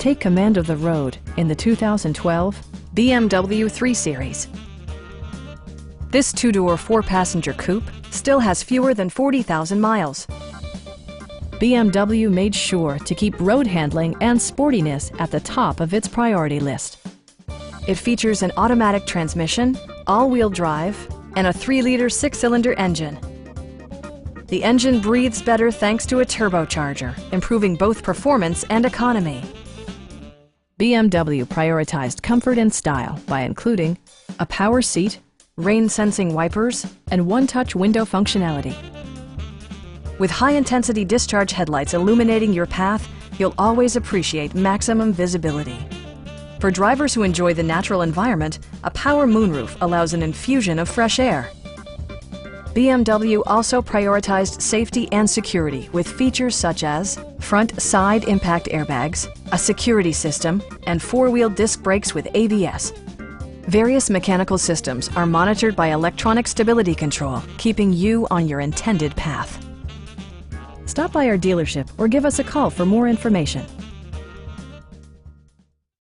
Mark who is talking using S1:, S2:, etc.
S1: Take command of the road in the 2012 BMW 3 Series. This two-door, four-passenger coupe still has fewer than 40,000 miles. BMW made sure to keep road handling and sportiness at the top of its priority list. It features an automatic transmission, all-wheel drive, and a 3-liter 6-cylinder engine. The engine breathes better thanks to a turbocharger, improving both performance and economy. BMW prioritized comfort and style by including a power seat, rain-sensing wipers, and one-touch window functionality. With high-intensity discharge headlights illuminating your path, you'll always appreciate maximum visibility. For drivers who enjoy the natural environment, a power moonroof allows an infusion of fresh air. BMW also prioritized safety and security with features such as front side impact airbags, a security system, and 4-wheel disc brakes with ABS. Various mechanical systems are monitored by electronic stability control, keeping you on your intended path. Stop by our dealership or give us a call for more information.